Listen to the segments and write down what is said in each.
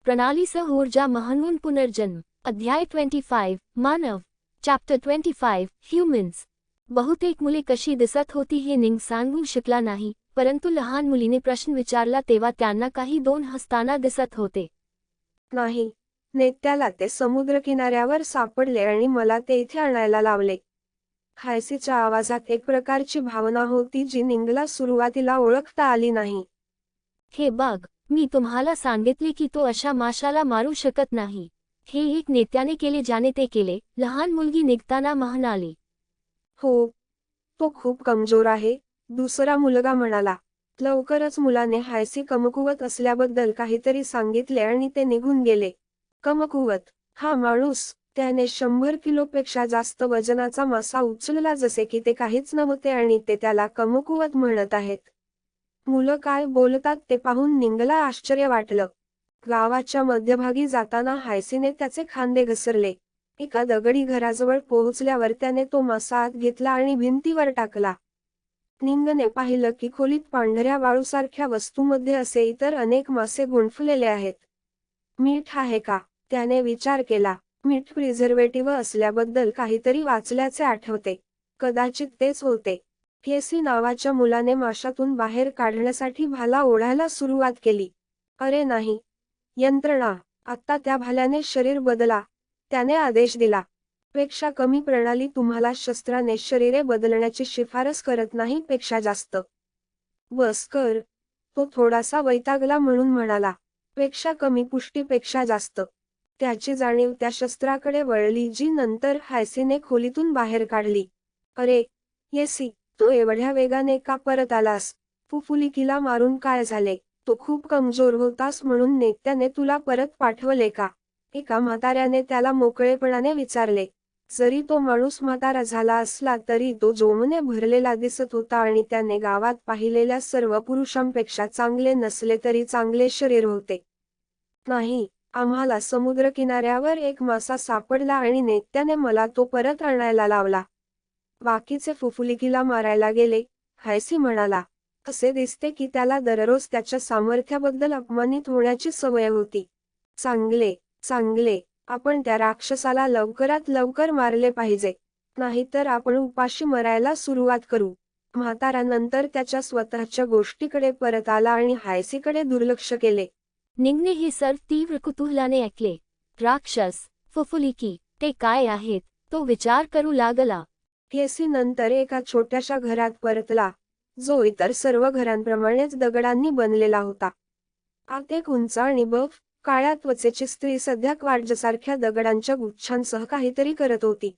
प्रणालीसह ऊर्जा म्हणून पुनर्जन्म. अध्याय 25 मानव. Chapter 25 humans. बहुतेक मुले कशी दिसत होती हे निंग सांगू शकला नाही, परंतु लहान मुलीने प्रश्न विचारला तेव्हा त्यांना काही दोन हसताना दिसत होते. नाही, नेत्याला ते समुद्रकिनाऱ्यावर सापडले आणि मला ते इथे आणायला लावले. हायसीच्या आवाजात एक प्रकारची भावना होती जी निंगला सुरुवातीला ओळखता आली नाही. हे बघ, मी तुम्हाला सांगितले की तो अशा माशाला मारू शकत नाही. हे एक नेत्याने केले ज्याने ते केले, लहान मुलगी निघताना म्हणाली. हो, तो खूप कमजोर आहे, दुसरा मुलगा म्हणाला. लवकरच मुलाने हायसी कमकुवत असल्याबद्दल काहीतरी सांगितले आणि ते निघून गेले. कमकुवत? हा माणूस? त्याने 100 किलोपेक्षा जास्त वजनाचा मासा उचलला जसे की ते काहीच नव्हते आणि ते त्याला कमकुवत म्हणत आहेत. मुलं काय बोलतात ते पाहून निंगला आश्चर्य वाटलं. गावाच्या मध्यभागी जाताना हायसीने त्याचे खांदे घसरले. एका दगडी घराजवळ पोहोचल्यावर त्याने तो मासा आत घेतला आणि भिंतीवर टाकला. निंगने पाहिलं की खोलीत पांढऱ्या वाळूसारख्या वस्तूमध्ये असे इतर अनेक मासे गुंफलेले आहेत. मीठ आहे का? त्याने विचार केला. मीठ प्रिझर्वेटिव्ह असल्याबद्दल काहीतरी वाचल्याचे आठवते. कदाचित तेच होते. केसी नावाच्या मुलाने माशातून बाहेर काढण्यासाठी भाला ओढायला सुरुवात केली. अरे नाही. यंत्रणा. आत्ता त्या भाल्याने शरीर बदला, त्याने आदेश दिला. पेक्षा कमी प्रणाली तुम्हाला शस्त्राने शरीरे बदलण्याची शिफारस करत नाही पेक्षा जास्त. बस कर. तो थोडासा वैतागला म्हणून म्हणाला. पेक्षा कमी पुष्टीपेक्षा जास्त. त्याची जाणीव त्या शस्त्राकडे वळली जी नंतर हायसीने खोलीतून बाहेर काढली. अरे, येसी, तू एवढ्या वेगाने का परत आलास? फुफुलिकीला मारून काय झाले? तो खूप कमजोर होतास म्हणून नेत्याने तुला परत पाठवले का? एका म्हाताऱ्याने त्याला मोकळेपणाने विचारले. जरी तो माणूस म्हातारा झाला असला तरी तो जोमाने भरलेला दिसत होता आणि त्याने गावात पाहिलेल्या सर्व पुरुषांपेक्षा चांगले नसले तरी चांगले शरीर होते. नाही, आम्हाला समुद्रकिनाऱ्यावर एक मासा सापडला आणि नेत्याने मला तो परत आणायला लावला. बाकीचे फुफुलिकीला मारायला गेले, हायसी म्हणाला. असे दिसते की त्याला दररोज त्याच्या सामर्थ्याबद्दल अपमानित होण्याची सवय होती. चांगले, चांगले. आपण त्या राक्षसाला लवकरात लवकर मारले पाहिजे. नाहीतर आपण उपाशी मरायला सुरुवात करू. म्हातारा नंतर त्याच्या स्वतःच्या गोष्टीकडे परत आला आणि हायसीकडे दुर्लक्ष केले. निंगने हे सर्व तीव्र कुतूहलाने ऐकले. राक्षस, फुफुलिकी, ते काय आहेत? तो विचार करू लागला. केसी नंतर एका छोट्याशा घरात परतला, जो इतर सर्व घरांप्रमाणेच दगडांनी बनलेला होता. आत एक उंच आणि बफ, काळ्या त्वचेची स्त्री सध्या क्वार्ट्जसारख्या दगडांच्या गुच्छांसह काहीतरी करत होती.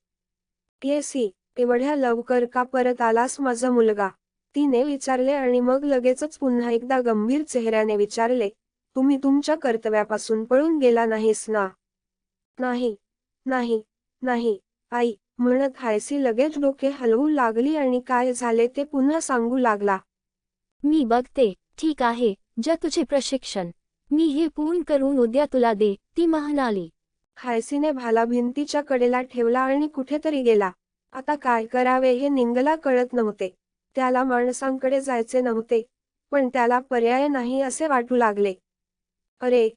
केसी, एवढ्या लवकर का परत आलास माझा मुलगा? तिने विचारले आणि मग लगेचच पुन्हा एकदा गंभीर चेहऱ्याने विचारले. तुम्ही तुमच्या कर्तव्यापासून पळून गेला नाहीस ना? नाही, नाही, नाही, आई, म्हणत हायसी लगेच डोके हलवू लागली आणि काय झाले ते पुन्हा सांगू लागला. मी बघते, ठीक आहे, जे तुझे प्रशिक्षण. मी हे पूर्ण करून उद्या तुला दे, ती म्हणाली. हायसीने भाला भिंतीच्या कडेला ठेवला आणि कुठेतरी गेला. आता काय करावे हे निंगला कळत नव्हते. त्याला माणसांकडे जायचे नव्हते, पण त्याला पर्याय नाही असे वाटू लागले. अरे,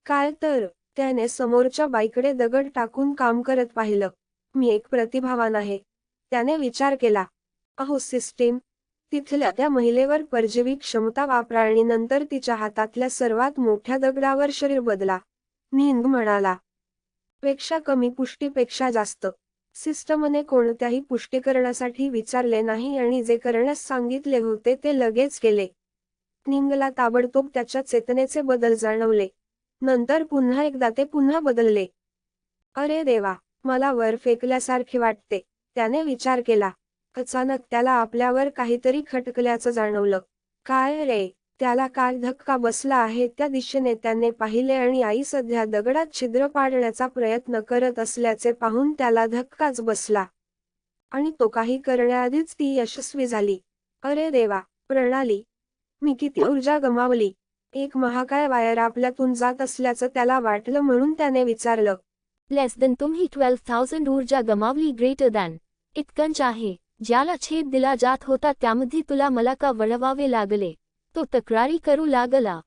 काय तर, त्याने समोरच्या बाईकडे दगड टाकून काम करत पाहिलं. मी एक प्रतिभावान आहे, त्याने विचार केला. अहो सिस्टीम, तिथल्या त्या महिलेवर परजीवी क्षमता वापरा आणि नंतर तिच्या हातातल्या सर्वात मोठ्या दगडावर शरीर बदला, निंग म्हणाला. पेक्षा कमी पुष्टीपेक्षा जास्त. सिस्टमने कोणत्याही पुष्टीकरणासाठी विचारले नाही आणि जे करण्यास सांगितले होते ते लगेच केले. निंगला ताबडतोब त्याच्या चेतनेचे बदल जाणवले. नंतर पुन्हा एकदा ते पुन्हा बदलले. अरे देवा, मला वर फेकल्यासारखे वाटते, त्याने विचार केला. अचानक त्याला आपल्यावर काहीतरी खटकल्याचं जाणवलं. काय रे? त्याला काय धक्का बसला आहे त्या दिशेने त्याने पाहिले आणि आई सध्या दगडात छिद्र पाडण्याचा प्रयत्न करत असल्याचे पाहून त्याला धक्काच बसला. आणि तो काही करण्याआधीच ती यशस्वी झाली. अरे देवा, प्रणाली, मी किती ऊर्जा गमावली. एक महाकाय वायर आपल्यातून जात असल्याचं त्याला वाटलं म्हणून त्याने विचारलं. लेस देन तुम्ही 12,000 ऊर्जा गमावली ग्रेटर दॅन. इतकंच आहे. ज्याला छेद दिला जात होता त्यामध्ये तुला मला का वळवावे लागले? तो तक्रारी करू लागला.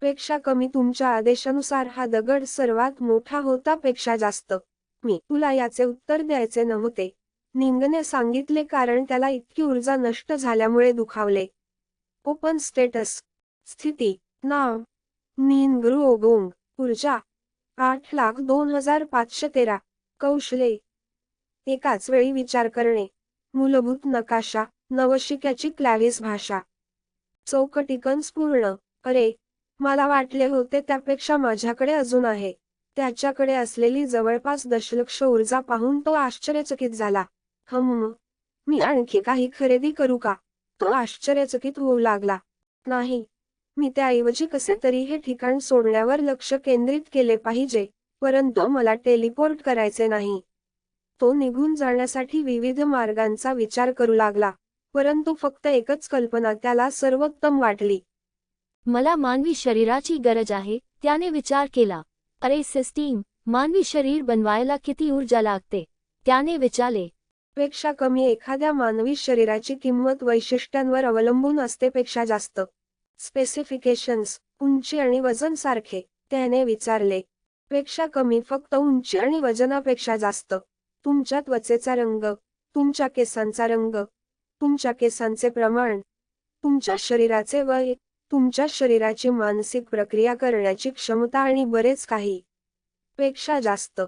पेक्षा कमी. तुमच्या आदेशानुसार हा दगड सर्वात मोठा होता. पेक्षा जास्त. मी तुला याचे उत्तर द्यायचे नव्हते, निंगने सांगितले, कारण त्याला इतकी ऊर्जा नष्ट झाल्यामुळे दुखावले. Open status. स्थिती. नाव निंग्रू ओगोंग. ऊर्जा 8,02,513. कौशले. एकाच वेळी विचार करणे. मूलभूत नकाशा. नवशिक्याची क्लॅव्हिस भाषा. चौकटीकन्स पूर्ण. अरे, मला वाटले होते त्यापेक्षा माझ्याकडे अजून आहे. त्याच्याकडे असलेली जवळपास दशलक्ष ऊर्जा पाहून तो आश्चर्यचकित झाला. मी आणखी काही खरेदी करू का? तो आश्चर्यचकित होऊ लागला. नाही, मी त्याऐवजी कसे तरी हे ठिकाण सोडण्यावर लक्ष केंद्रित केले पाहिजे, परंतु मला टेलिपोर्ट करायचे नाही. तो निघून जाण्यासाठी विविध मार्गांचा विचार करू लागला, परंतु फक्त एकच कल्पना त्याला सर्वोत्तम वाटली. मला मानवी शरीराची गरज आहे, त्याने विचार केला. अरे सिस्टीम, मानवी शरीर बनवायला किती ऊर्जा लागते? त्याने विचारले. पेक्षा कमी. एखाद्या मानवी शरीराची किंमत वैशिष्ट्यांवर अवलंबून असते. पेक्षा जास्त. स्पेसिफिकेशन्स. उंची आणि वजन सारखे? त्याने विचारले. पेक्षा कमी. फक्त उंची आणि वजनापेक्षा जास्त. तुमच्या त्वचेचा रंग, तुमच्या केसांचा रंग, तुमच्या केसांचे प्रमाण, तुमच्या शरीराचे वय, तुमच्या शरीराची मानसिक प्रक्रिया करण्याची क्षमता आणि बरेच काही. पेक्षा जास्त.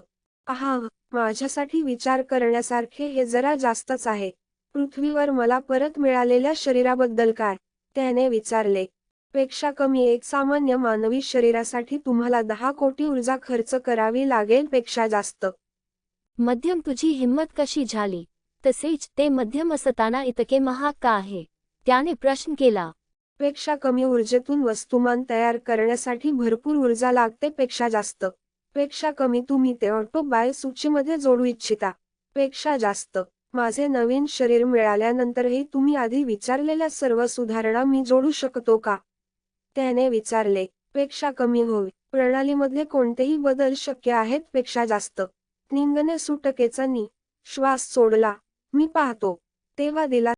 माझ्यासाठी विचार करण्यासारखे हे जरा जास्तच आहे. पृथ्वीवर मला परत मिळालेल्या शरीराबद्दल काय? त्याने विचारले. पेक्षा कमी. एक सामान्य मानवी शरीरासाठी तुम्हाला 10 कोटी ऊर्जा खर्च करावी लागेल. पेक्षा जास्त. मध्यम. तुझी हिंमत कशी झाली? तसेच ते मध्यम असताना इतके महाग का आहे? त्याने प्रश्न केला. पेक्षा कमी. ऊर्जेतून वस्तुमान तयार करण्यासाठी भरपूर ऊर्जा लागते. पेक्षा जास्त. पेक्षा कमी. तुम्ही ते ऑटो बाय सूचीमध्ये जोडू इच्छिता. पेक्षा जास्त. माझे नवीन शरीर मिळाल्यानंतरही तुम्ही आधी विचारलेल्या सर्व सुधारणा मी जोडू शकतो का? त्याने विचारले. पेक्षा कमी. होय, प्रणालीमध्ये कोणतेही बदल शक्य आहेत. पेक्षा जास्त. निंगने सुटकेचा श्वास सोडला. मी पाहतो. तेव्हा दिला